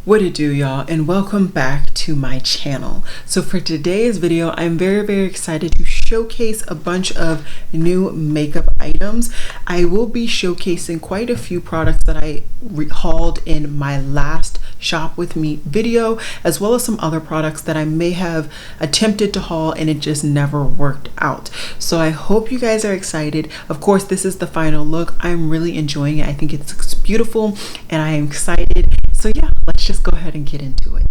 What it do, y'all, and welcome back to my channel. So for today's video, I'm very excited to showcase a bunch of new makeup items. I will be showcasing quite a few products that I hauled in my last shop with me video, as well as some other products that I may have attempted to haul and it just never worked out. So I hope you guys are excited. Of course, this is the final look. I'm really enjoying it. I think it looks beautiful and I am excited. So yeah, let's just go ahead and get into it.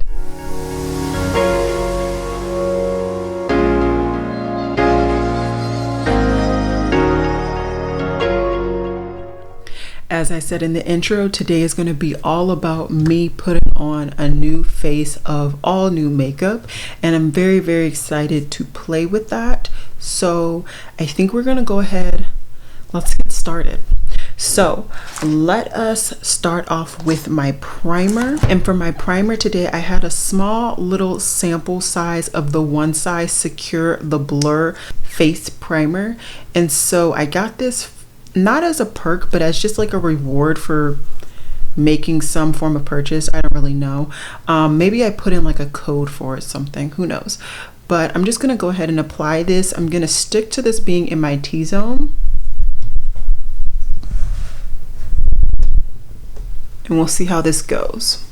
As I said in the intro, today is going to be all about me putting on a new face of all new makeup, and I'm very excited to play with that. So I think we're going to go ahead, let's get started. So let us start off with my primer. And for my primer today, I had a small little sample size of the One Size Secure the Blur face primer. And so I got this not as a perk, but as just like a reward for making some form of purchase. I don't really know. Maybe I put in like a code for it, something, who knows. But I'm just gonna go ahead and apply this. I'm gonna stick to this being in my T-zone. And we'll see how this goes.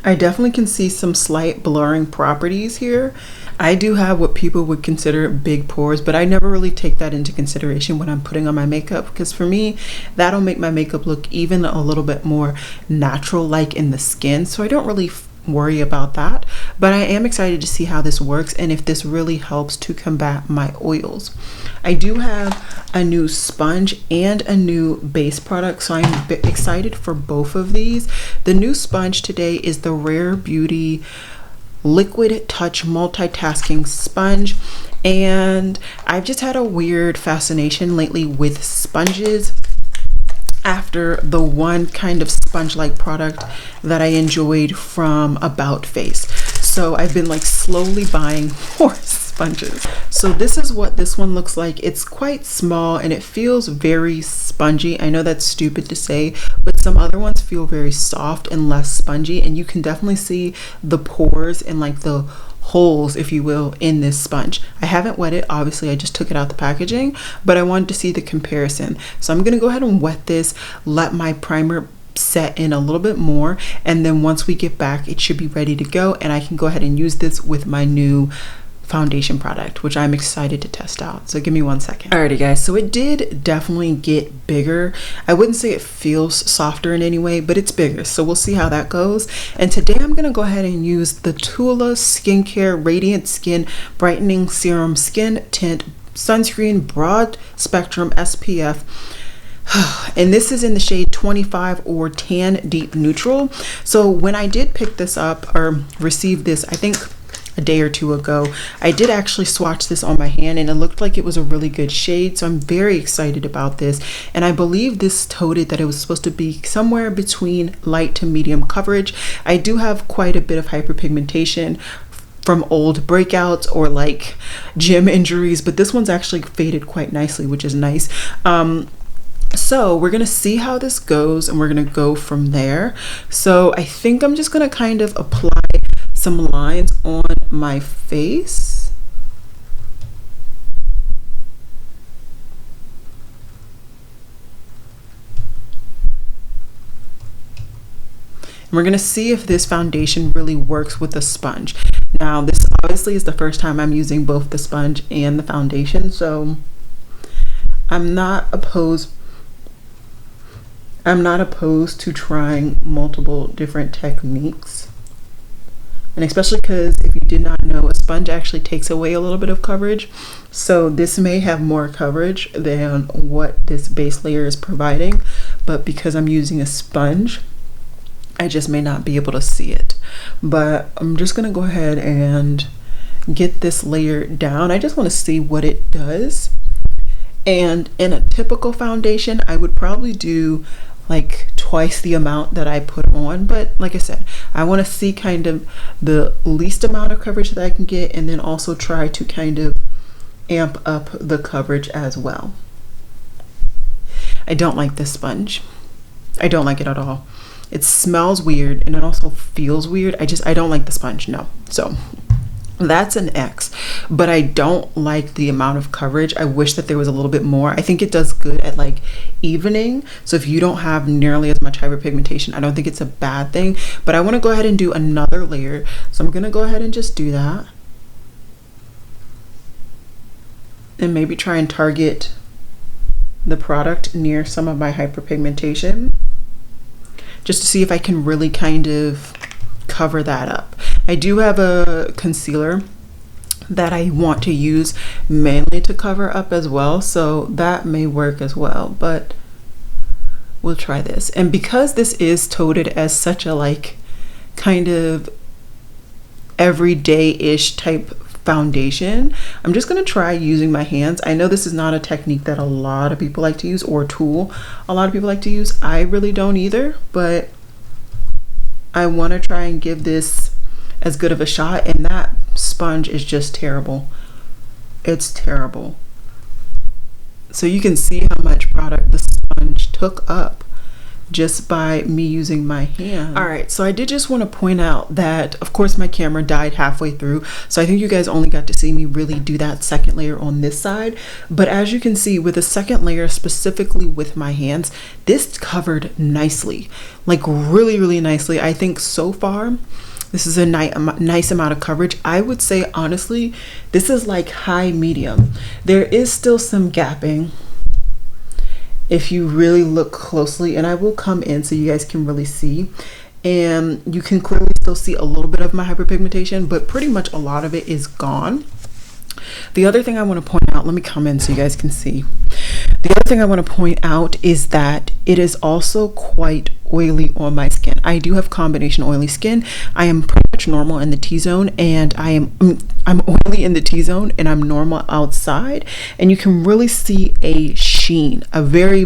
I definitely can see some slight blurring properties here. I do have what people would consider big pores, but I never really take that into consideration when I'm putting on my makeup, because for me, that'll make my makeup look even a little bit more natural like in the skin. So I don't really worry about that, but I am excited to see how this works and if this really helps to combat my oils. I do have a new sponge and a new base product, so I'm excited for both of these. The new sponge today is the Rare Beauty Liquid Touch Multitasking Sponge, and I've just had a weird fascination lately with sponges after the one kind of sponge-like product that I enjoyed from About Face. So I've been like slowly buying more sponges. So this is what this one looks like. It's quite small and it feels very spongy. I know that's stupid to say, but some other ones feel very soft and less spongy, and you can definitely see the pores and like the holes, if you will, in this sponge. I haven't wet it, obviously I just took it out the packaging, but I wanted to see the comparison. So I'm gonna go ahead and wet this, let my primer set in a little bit more, and then once we get back it should be ready to go, and I can go ahead and use this with my new foundation product, which I'm excited to test out. So give me 1 second. Alrighty guys, so it did definitely get bigger. I wouldn't say it feels softer in any way, but it's bigger, so we'll see how that goes. And today I'm gonna go ahead and use the Tula Skincare Radiant Skin Brightening Serum Skin Tint Sunscreen Broad Spectrum SPF. And this is in the shade 25 or Tan Deep Neutral. So when I did pick this up or receive this, I think a day or two ago, I did actually swatch this on my hand and it looked like it was a really good shade. So I'm very excited about this. And I believe this toted that it was supposed to be somewhere between light to medium coverage. I do have quite a bit of hyperpigmentation from old breakouts or like gym injuries, but this one's actually faded quite nicely, which is nice. So we're gonna see how this goes and we're gonna go from there. So I think I'm just gonna kind of apply some lines on my face. And we're gonna see if this foundation really works with the sponge. Now this obviously is the first time I'm using both the sponge and the foundation, so I'm not opposed to trying multiple different techniques. And especially because if you did not know, a sponge actually takes away a little bit of coverage. So this may have more coverage than what this base layer is providing. But because I'm using a sponge, I just may not be able to see it. But I'm just gonna go ahead and get this layer down. I just wanna see what it does. And in a typical foundation, I would probably do like twice the amount that I put on. But like I said, I want to see kind of the least amount of coverage that I can get, and then also try to kind of amp up the coverage as well. I don't like this sponge. I don't like it at all. It smells weird and it also feels weird. I don't like the sponge, no. So that's an X, but I don't like the amount of coverage. I wish that there was a little bit more. I think it does good at like evening. So if you don't have nearly as much hyperpigmentation, I don't think it's a bad thing, but I want to go ahead and do another layer. So I'm going to go ahead and just do that. And maybe try and target the product near some of my hyperpigmentation, just to see if I can really kind of cover that up. I do have a concealer that I want to use mainly to cover up as well, so that may work as well, but we'll try this. And because this is touted as such a like kind of everyday-ish type foundation, I'm just going to try using my hands. I know this is not a technique that a lot of people like to use, or a tool a lot of people like to use. I really don't either, but I want to try and give this as good of a shot, and that sponge is just terrible. It's terrible. So you can see how much product the sponge took up just by me using my hand. All right, so I did just want to point out that of course my camera died halfway through, so I think you guys only got to see me really do that second layer on this side. But as you can see, with the second layer specifically with my hands, this covered nicely, like really nicely. I think so far this is a nice amount of coverage. I would say honestly this is like high medium. There is still some gapping if you really look closely, and I will come in so you guys can really see, and you can clearly still see a little bit of my hyperpigmentation, but pretty much a lot of it is gone. The other thing I want to point out, let me come in so you guys can see. The other thing I want to point out is that it is also quite oily on my skin. I do have combination oily skin. I am pretty much normal in the T-zone, and I'm oily in the T-zone and I'm normal outside, and you can really see a sheen, a very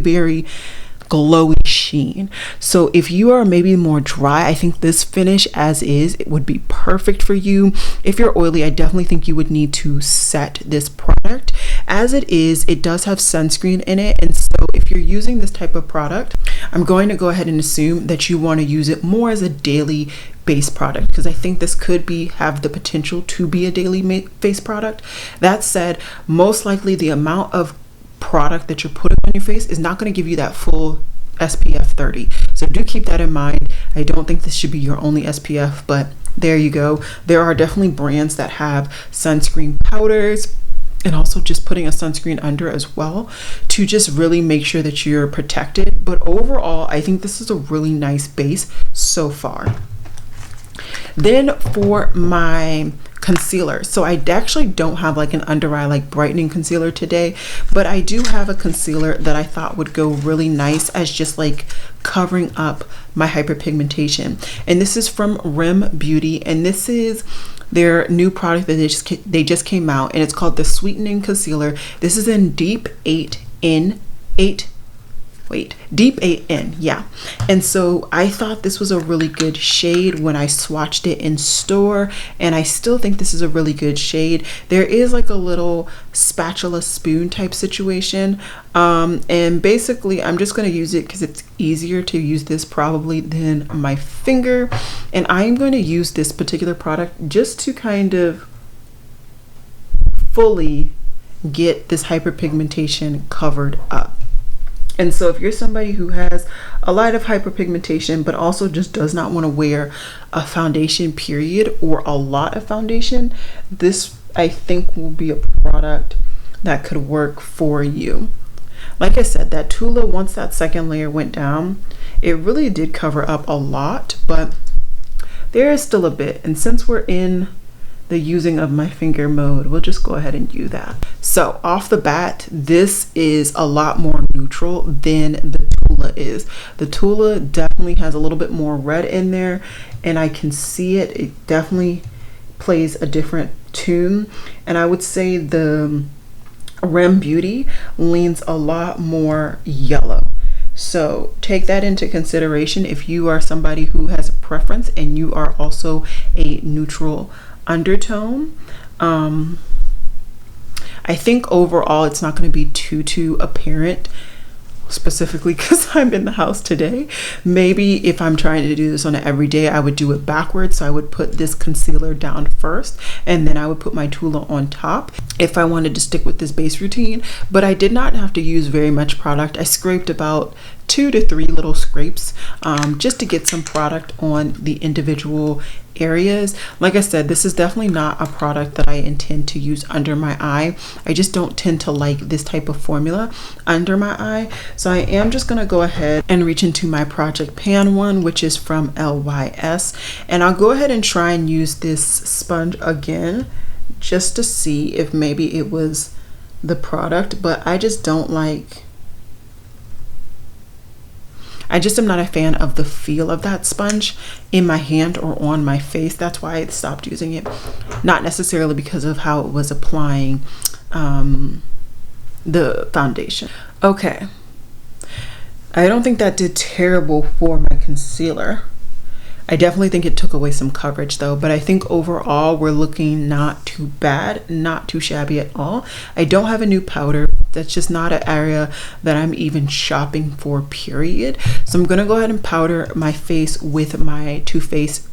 glowy sheen. So if you are maybe more dry, I think this finish as is, it would be perfect for you. If you're oily, I definitely think you would need to set this product. As it is, it does have sunscreen in it, and so if you're using this type of product, I'm going to go ahead and assume that you want to use it more as a daily base product, because I think this could have the potential to be a daily face product. That said, most likely the amount of product that you're putting on your face is not going to give you that full SPF 30. So do keep that in mind. I don't think this should be your only SPF, but there you go. There are definitely brands that have sunscreen powders, and also just putting a sunscreen under as well to just really make sure that you're protected. But overall, I think this is a really nice base so far. Then for my concealer, so I actually don't have like an under eye like brightening concealer today, but I do have a concealer that I thought would go really nice as just like covering up my hyperpigmentation, and this is from R.E.M Beauty, and this is their new product that they just came out, and it's called the Sweetening Concealer. This is in Deep 8N, yeah. And so I thought this was a really good shade when I swatched it in store, and I still think this is a really good shade. There is like a little spatula spoon type situation, and basically I'm just going to use it because it's easier to use this probably than my finger, and I'm going to use this particular product just to kind of fully get this hyperpigmentation covered up. And so if you're somebody who has a lot of hyperpigmentation but also just does not want to wear a foundation period or a lot of foundation, this I think will be a product that could work for you. Like I said, that Tula, once that second layer went down, it really did cover up a lot, but there is still a bit, and since we're in the using of my finger mode, we'll just go ahead and do that. So off the bat, this is a lot more neutral than the Tula is. The Tula definitely has a little bit more red in there, and I can see it. It definitely plays a different tune, and I would say the R.E.M Beauty leans a lot more yellow. So take that into consideration if you are somebody who has a preference and you are also a neutral undertone. I think overall it's not going to be too apparent, specifically because I'm in the house today. Maybe if I'm trying to do this on an everyday, I would do it backwards. So I would put this concealer down first and then I would put my Tula on top if I wanted to stick with this base routine. But I did not have to use very much product. I scraped about 2 to 3 little scrapes just to get some product on the individual areas. Like I said, this is definitely not a product that I intend to use under my eye. I just don't tend to like this type of formula under my eye. So I am just going to go ahead and reach into my Project Pan one, which is from LYS. And I'll go ahead and try and use this sponge again just to see if maybe it was the product, but I just don't like, I just am not a fan of the feel of that sponge in my hand or on my face. That's why I stopped using it. Not necessarily because of how it was applying the foundation. Okay. I don't think that did terrible for my concealer. I definitely think it took away some coverage though, but I think overall we're looking not too bad, not too shabby at all. I don't have a new powder. That's just not an area that I'm even shopping for, period. So I'm gonna go ahead and powder my face with my Too Faced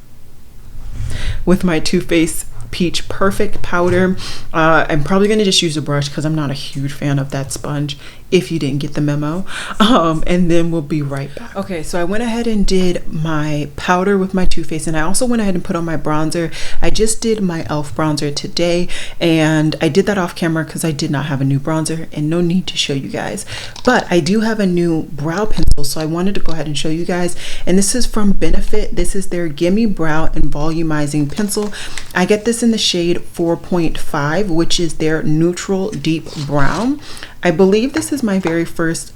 Peach Perfect powder. I'm probably gonna just use a brush because I'm not a huge fan of that sponge, if you didn't get the memo. And then we'll be right back. Okay, so I went ahead and did my powder with my Too Faced, and I also went ahead and put on my bronzer. I just did my e.l.f. bronzer today, and I did that off camera because I did not have a new bronzer, and no need to show you guys. But I do have a new brow pencil, so I wanted to go ahead and show you guys. And this is from Benefit. This is their Gimme Brow and Volumizing Pencil. I get this in the shade 4.5, which is their neutral deep brown. I believe this is my very first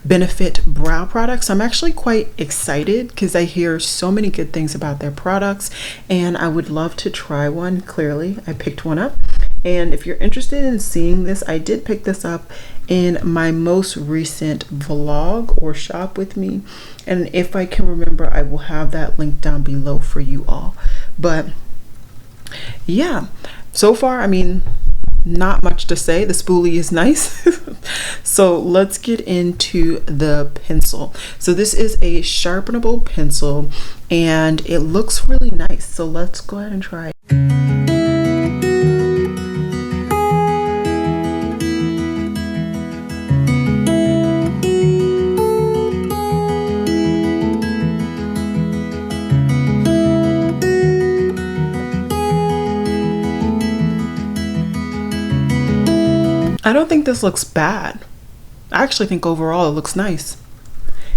Benefit brow product, so I'm actually quite excited because I hear so many good things about their products and I would love to try one. Clearly I picked one up, and if you're interested in seeing this, I did pick this up in my most recent vlog or shop with me, and if I can remember I will have that link down below for you all. But yeah, so far, I mean, not much to say. The spoolie is nice. So let's get into the pencil. So this is a sharpenable pencil and it looks really nice. So let's go ahead and try it. I don't think this looks bad. I actually think overall it looks nice.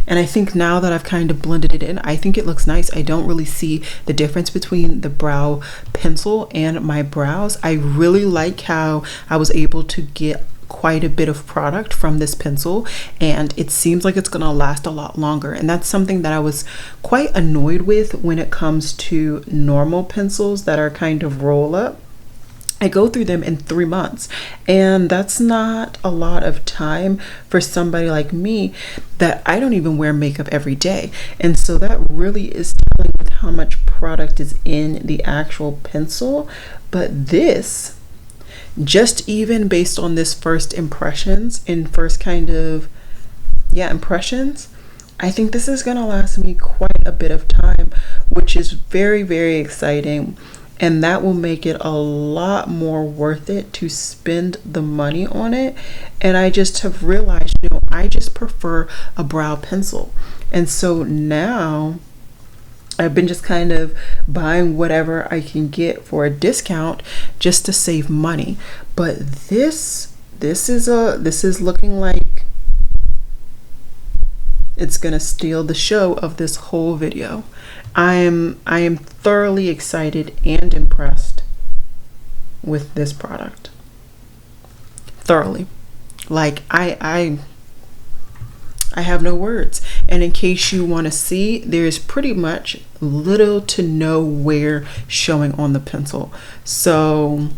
And I think now that I've kind of blended it in, I think it looks nice. I don't really see the difference between the brow pencil and my brows. I really like how I was able to get quite a bit of product from this pencil, and it seems like it's gonna last a lot longer. And that's something that I was quite annoyed with when it comes to normal pencils that are kind of roll up. I go through them in 3 months, and that's not a lot of time for somebody like me that I don't even wear makeup every day. And so that really is telling with how much product is in the actual pencil. But this, just even based on this first impressions and first kind of impressions, I think this is gonna last me quite a bit of time, which is very, very exciting. And that will make it a lot more worth it to spend the money on it. And I just have realized, you know, I just prefer a brow pencil. And so now I've been just kind of buying whatever I can get for a discount just to save money. But this is looking like it's gonna steal the show of this whole video. I am thoroughly excited and impressed with this product. Thoroughly. Like I have no words. And in case you want to see, there's pretty much little to no wear showing on the pencil. So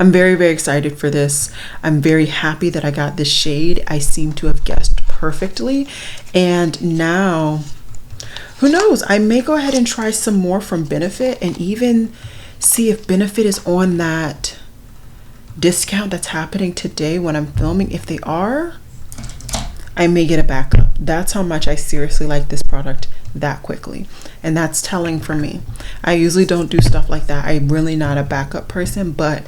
I'm very, very excited for this. I'm very happy that I got this shade. I seem to have guessed perfectly. And now, who knows, I may go ahead and try some more from Benefit and even see if Benefit is on that discount that's happening today when I'm filming. If they are, I may get a backup. That's how much I seriously like this product that quickly, and that's telling for me. I usually don't do stuff like that. I'm really not a backup person, but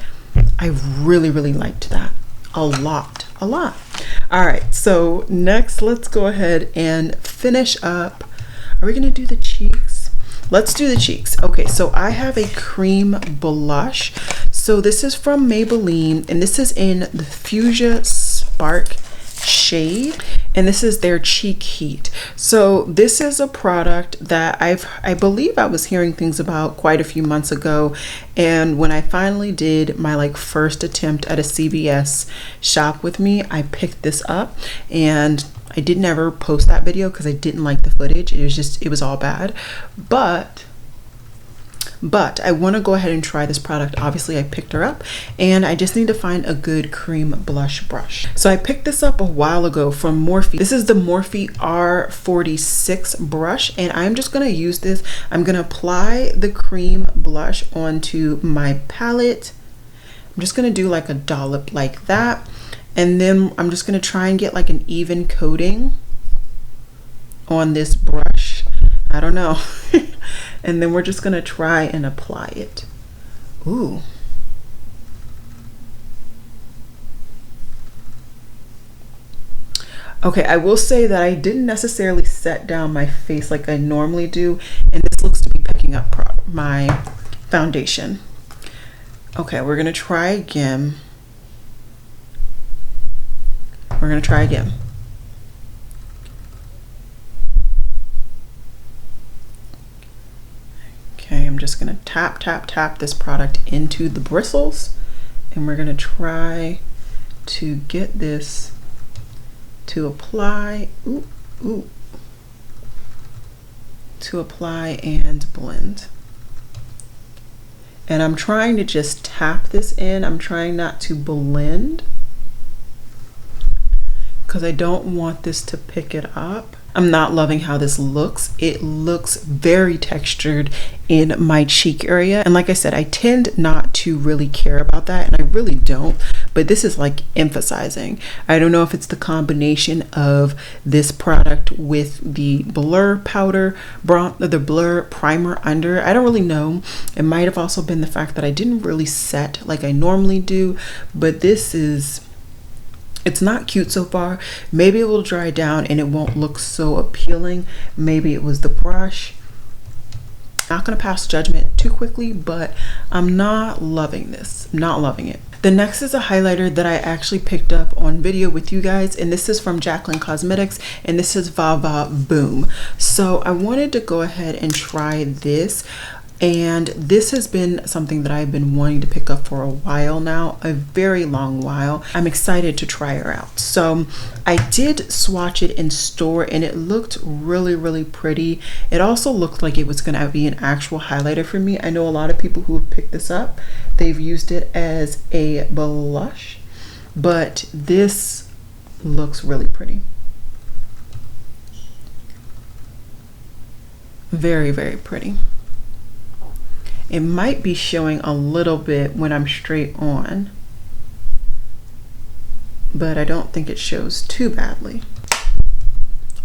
I really liked that a lot. All right, so next let's go ahead and finish up. Are we gonna do the cheeks? Let's do the cheeks. Okay, so I have a cream blush. So this is from Maybelline, and this is in the Fuscia Spark shade, and this is their cheek heat. So this is a product that I believe I was hearing things about quite a few months ago, and when I finally did my like first attempt at a CVS shop with me, I picked this up, and I didn't ever post that video because I didn't like the footage. It was all bad, but I want to go ahead and try this product. Obviously I picked her up, and I just need to find a good cream blush brush. So I picked this up a while ago from Morphe. This is the Morphe R46 brush, and I'm just going to use this. I'm going to apply the cream blush onto my palette. I'm just going to do like a dollop like that, and then I'm just going to try and get like an even coating on this brush. I don't know. And then we're just gonna try and apply it. Ooh. Okay, I will say that I didn't necessarily set down my face like I normally do, and this looks to be picking up my foundation. Okay, we're gonna try again. Okay, I'm just gonna tap this product into the bristles, and we're gonna try to get this to apply, to apply and blend. And I'm trying to just tap this in. I'm trying not to blend because I don't want this to pick it up. I'm not loving how this looks. It looks very textured in my cheek area. And like I said, I tend not to really care about that, and I really don't, but this is like emphasizing. I don't know if it's the combination of this product with the blur powder, the blur primer under. I don't really know. It might have also been the fact that I didn't really set like I normally do, but this is, it's not cute so far. Maybe it will dry down and it won't look so appealing. Maybe it was the brush. Not gonna pass judgment too quickly, but I'm not loving this. I'm not loving it. The next is a highlighter that I actually picked up on video with you guys, and this is from Jaclyn Cosmetics, and this is Va Va Boom. So I wanted to go ahead and try this. And this has been something that I've been wanting to pick up for a while now, a very long while. I'm excited to try her out. So I did swatch it in store, and it looked really pretty. It also looked like it was gonna be an actual highlighter for me. I know a lot of people who have picked this up, they've used it as a blush, but this looks really pretty. Very pretty. It might be showing a little bit when I'm straight on, but I don't think it shows too badly.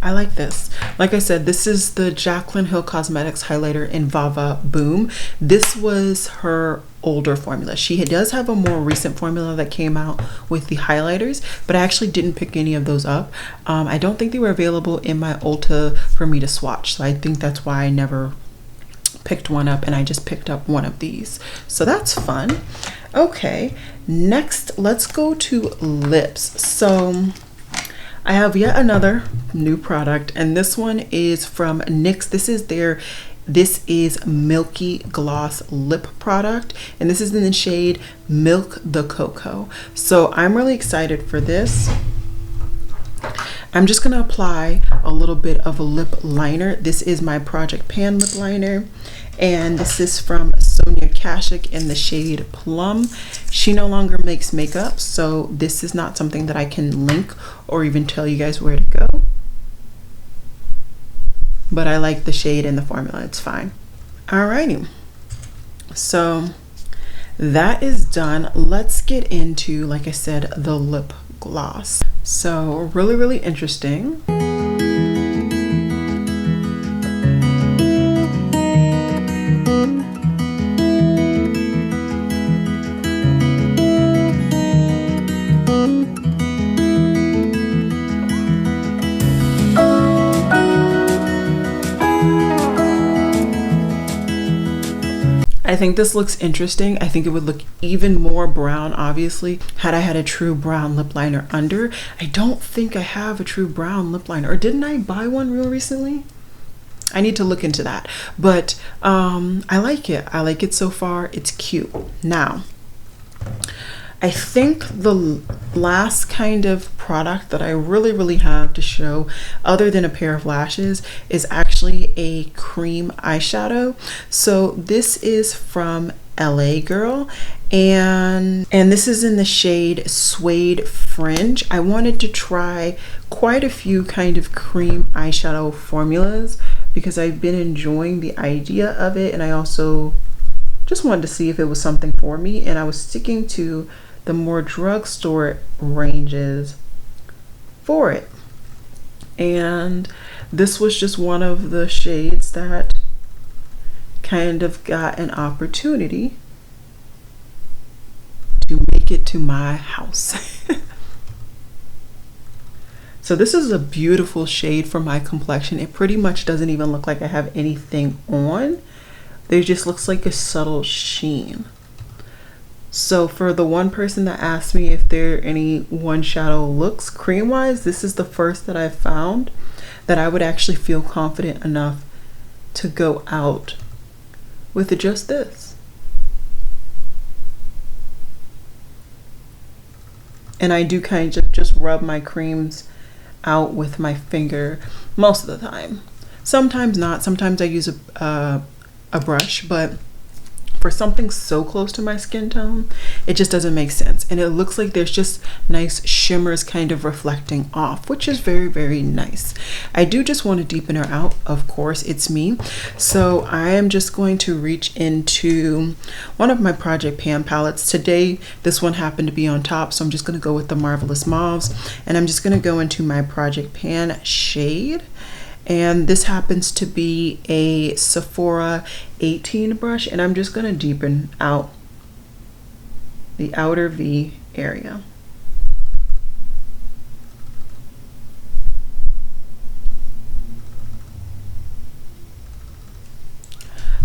I like this. Like I said, this is the Jaclyn Cosmetics highlighter in Va Va Boom. This was her older formula. She does have a more recent formula that came out with the highlighters, but I actually didn't pick any of those up. I don't think they were available in my Ulta for me to swatch, so I think that's why I never picked one up, and I just picked up one of these. So that's fun. Okay, next let's go to lips. So I have yet another new product, and this one is from NYX. This is Milky Gloss Lip Product, and this is in the shade Milk the Coco. So I'm really excited for this. I'm just gonna apply a little bit of a lip liner. This is my Project Pan lip liner, and this is from Sonia Kashuk in the shade Plum. She no longer makes makeup, so this is not something that I can link or even tell you guys where to go. But I like the shade and the formula, it's fine. Alrighty, so that is done. Let's get into, like I said, the lip gloss. So really interesting. I think this looks interesting. I think it would look even more brown, obviously, had I had a true brown lip liner under. I don't think I have a true brown lip liner, or didn't I buy one real recently? I need to look into that. But I like it. I like it so far. It's cute. Now, I think the last kind of product that I really have to show, other than a pair of lashes, is actually a cream eyeshadow. So this is from LA Girl, and this is in the shade Suede Fringe. I wanted to try quite a few kind of cream eyeshadow formulas because I've been enjoying the idea of it, and I also just wanted to see if it was something for me, and I was sticking to the more drugstore ranges for it. And this was just one of the shades that kind of got an opportunity to make it to my house. So this is a beautiful shade for my complexion. It pretty much doesn't even look like I have anything on. There just looks like a subtle sheen. So for the one person that asked me if there are any one shadow looks cream wise, this is the first that I've found that I would actually feel confident enough to go out with just this. And I do kind of just rub my creams out with my finger most of the time. Sometimes not. Sometimes I use a brush, but for something so close to my skin tone, it just doesn't make sense. And it looks like there's just nice shimmers kind of reflecting off, which is very nice. I do just want to deepen her out. Of course, it's me. So I am just going to reach into one of my Project Pan palettes. Today, this one happened to be on top, so I'm just going to go with the Marvelous Mauves. And I'm just going to go into my Project Pan shade. And this happens to be a Sephora 18 brush, and I'm just going to deepen out the outer V area.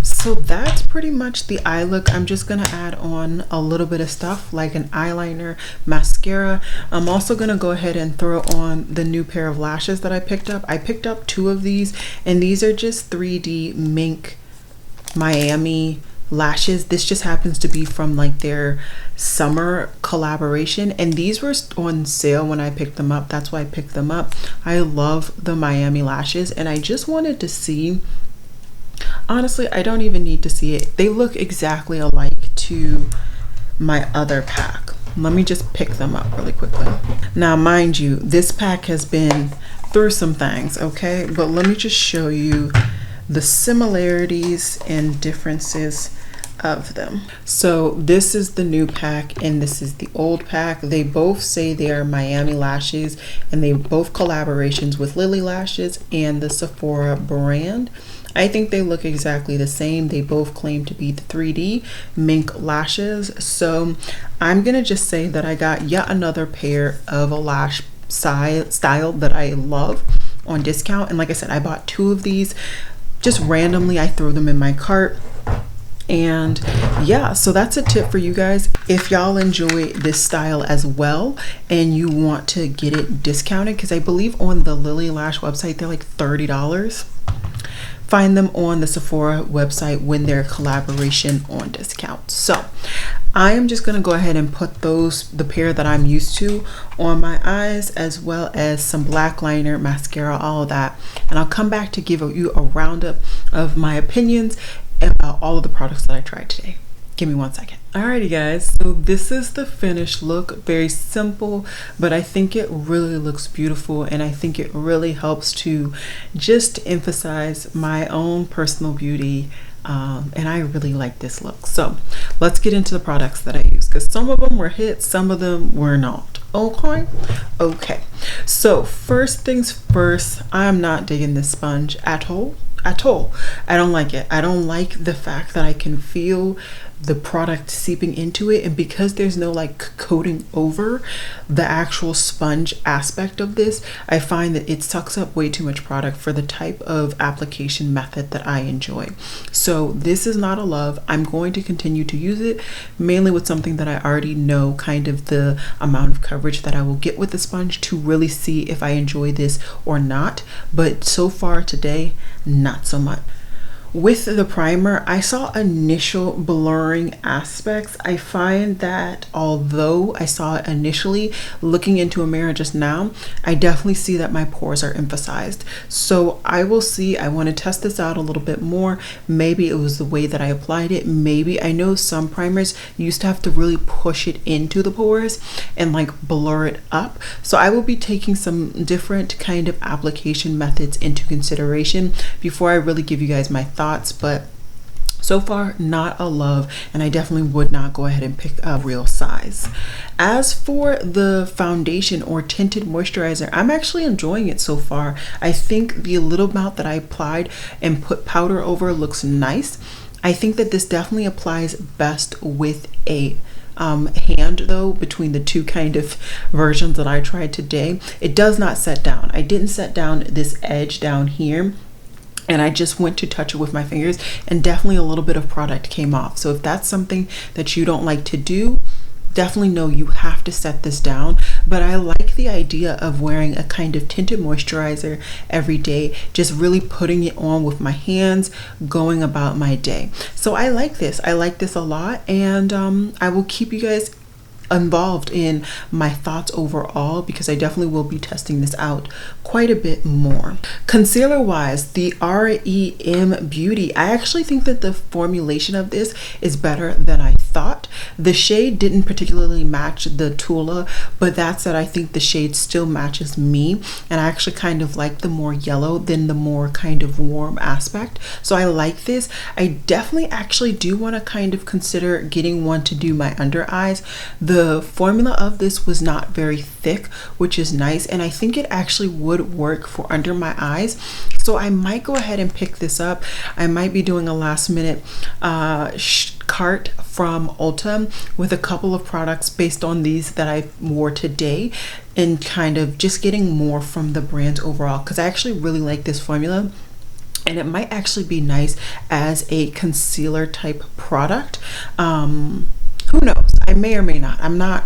So that's pretty much the eye look. I'm just gonna add on a little bit of stuff like an eyeliner, mascara. I'm also gonna go ahead and throw on the new pair of lashes that I picked up. I picked up 2 of these, and these are just 3D Mink Miami lashes. This just happens to be from like their summer collaboration, and these were on sale when I picked them up. That's why I picked them up. I love the Miami lashes, and I just wanted to see. Honestly, I don't even need to see it. They look exactly alike to my other pack. Let me just pick them up really quickly. Now, mind you, this pack has been through some things, okay? But let me just show you the similarities and differences of them. So this is the new pack and this is the old pack. They both say they are Miami lashes, and they both collaborations with Lily Lashes and the Sephora brand. I think they look exactly the same. They both claim to be the 3D Mink lashes. So I'm gonna just say that I got yet another pair of a lash style that I love on discount. And like I said, I bought 2 of these just randomly. I throw them in my cart. And yeah, so that's a tip for you guys. If y'all enjoy this style as well and you want to get it discounted, because I believe on the Lily Lash website they're like $30. Find them on the Sephora website when they're collaboration on discount. So I am just going to go ahead and put the pair that I'm used to on my eyes, as well as some black liner, mascara, all of that. And I'll come back to give you a roundup of my opinions about all of the products that I tried today. Give me 1 second. Alrighty guys, so this is the finished look. Very simple, but I think it really looks beautiful, and I think it really helps to just emphasize my own personal beauty. And I really like this look. So let's get into the products that I use, because some of them were hits, some of them were not. Okay, so first things first, I'm not digging this sponge at all. I don't like it. I don't like the fact that I can feel the product seeping into it, and because there's no like coating over the actual sponge aspect of this, I find that it sucks up way too much product for the type of application method that I enjoy. So this is not a love. I'm going to continue to use it mainly with something that I already know kind of the amount of coverage that I will get with the sponge to really see if I enjoy this or not. But so far today, not so much. With the primer, I saw initial blurring aspects. I find that although I saw it initially looking into a mirror just now, I definitely see that my pores are emphasized. So I will see. I want to test this out a little bit more. Maybe it was the way that I applied it. Maybe I know some primers used to have to really push it into the pores and like blur it up. So I will be taking some different kind of application methods into consideration before I really give you guys my thoughts. But so far, not a love, and I definitely would not go ahead and pick a real size. As for the foundation or tinted moisturizer, I'm actually enjoying it so far. I think the little amount that I applied and put powder over looks nice. I think that this definitely applies best with a hand though, between the two kind of versions that I tried today. It does not set down. I didn't set down this edge down here, and I just went to touch it with my fingers, and definitely a little bit of product came off. So if that's something that you don't like to do, definitely know you have to set this down. But I like the idea of wearing a kind of tinted moisturizer every day, just really putting it on with my hands, going about my day. So I like this. I like this a lot, and I will keep you guys involved in my thoughts overall, because I definitely will be testing this out quite a bit more. Concealer wise, the R.E.M Beauty, I actually think that the formulation of this is better than I thought. The shade didn't particularly match the Tula, but that said, I think the shade still matches me, and I actually kind of like the more yellow than the more kind of warm aspect. So I like this. I definitely actually do want to kind of consider getting one to do my under eyes. The formula of this was not very thick, which is nice, and I think it actually would work for under my eyes. So I might go ahead and pick this up. I might be doing a last minute cart from Ulta with a couple of products based on these that I wore today, and kind of just getting more from the brand overall, because I actually really like this formula. And it might actually be nice as a concealer type product. Who knows? I may or may not. I'm not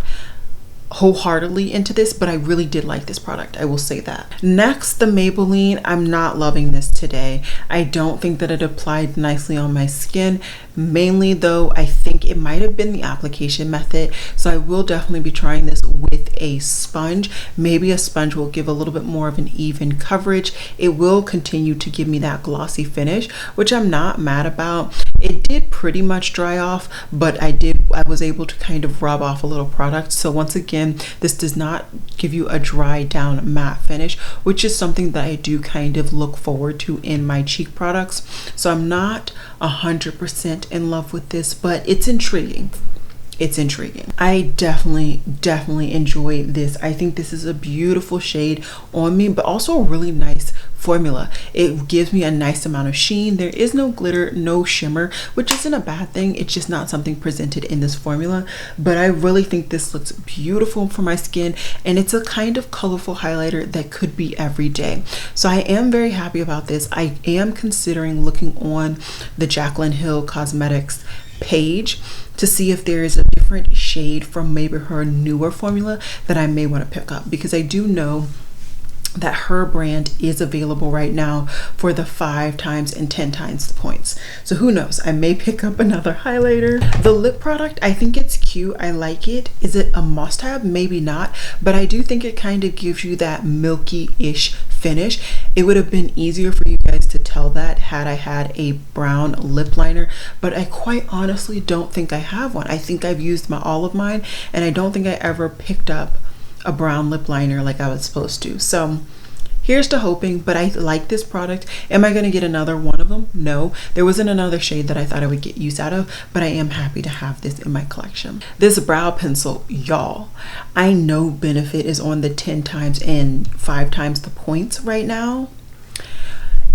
wholeheartedly into this, but I really did like this product, I will say that. Next, the Maybelline. I'm not loving this today. I don't think that it applied nicely on my skin. Mainly though, I think it might have been the application method. So I will definitely be trying this with a sponge. Maybe a sponge will give a little bit more of an even coverage. It will continue to give me that glossy finish, which I'm not mad about. It did pretty much dry off, but I was able to kind of rub off a little product. So once again, this does not give you a dry down matte finish, which is something that I do kind of look forward to in my cheek products. So I'm not 100% in love with this, but it's intriguing. It's intriguing. I definitely enjoy this. I think this is a beautiful shade on me, but also a really nice formula. It gives me a nice amount of sheen. There is no glitter, no shimmer, which isn't a bad thing. It's just not something presented in this formula, but I really think this looks beautiful for my skin, and it's a kind of colorful highlighter that could be every day. So I am very happy about this. I am considering looking on the Jaclyn Cosmetics page to see if there is a different shade from maybe her newer formula that I may want to pick up, because I do know that her brand is available right now for the 5 times and 10 times the points. So who knows, I may pick up another highlighter. The lip product, I think it's cute, I like it. Is it a must-have? Maybe not, but I do think it kind of gives you that milky-ish finish. It would have been easier for you guys to tell that had I had a brown lip liner, but I quite honestly don't think I have one. I think I've used all of mine, and I don't think I ever picked up a brown lip liner like I was supposed to. So here's to hoping, but I like this product. Am I going to get another one of them? No. There wasn't another shade that I thought I would get use out of, but I am happy to have this in my collection. This brow pencil, y'all, I know Benefit is on the 10 times and 5 times the points right now.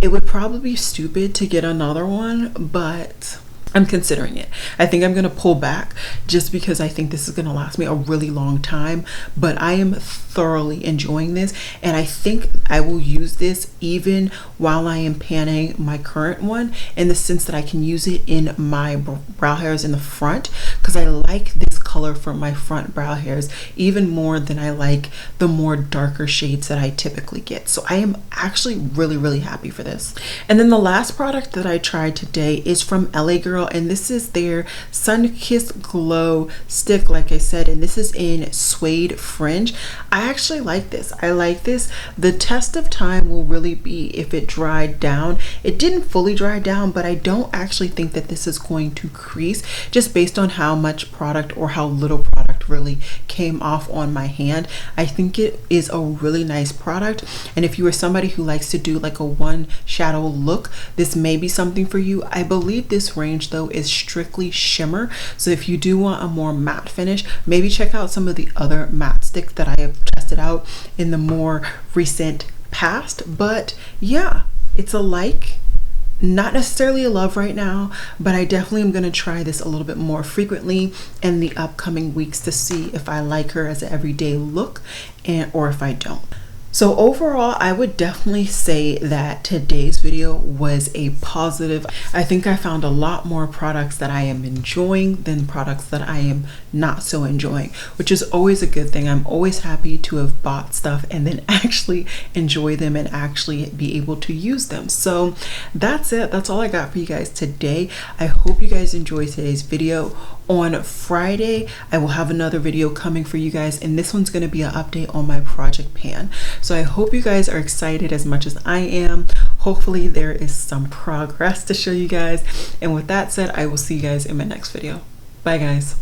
It would probably be stupid to get another one, but I'm considering it. I think I'm going to pull back just because I think this is going to last me a really long time, but I am thoroughly enjoying this, and I think I will use this even while I am panning my current one, in the sense that I can use it in my brow hairs in the front, because I like this color for my front brow hairs even more than I like the more darker shades that I typically get. So I am actually really happy for this. And then the last product that I tried today is from LA Girl, and this is their Sunkissed Glow Stick, like I said, and this is in Suede Fringe. I actually like this. I like this. The test of time will really be if it dried down. It didn't fully dry down, but I don't actually think that this is going to crease, just based on how much product or how little product really came off on my hand. I think it is a really nice product, and if you are somebody who likes to do like a one shadow look, this may be something for you. I believe this range though is strictly shimmer, so if you do want a more matte finish, maybe check out some of the other matte sticks that I have tested out in the more recent past. But yeah, it's a like, not necessarily a love right now, but I definitely am going to try this a little bit more frequently in the upcoming weeks to see if I like her as an everyday look, or if I don't. So overall, I would definitely say that today's video was a positive. I think I found a lot more products that I am enjoying than products that I am not so enjoying, which is always a good thing. I'm always happy to have bought stuff and then actually enjoy them and actually be able to use them. So that's it. That's all I got for you guys today. I hope you guys enjoyed today's video. On Friday, I will have another video coming for you guys, and this one's going to be an update on my project pan. So I hope you guys are excited as much as I am. Hopefully there is some progress to show you guys. And with that said, I will see you guys in my next video. Bye guys.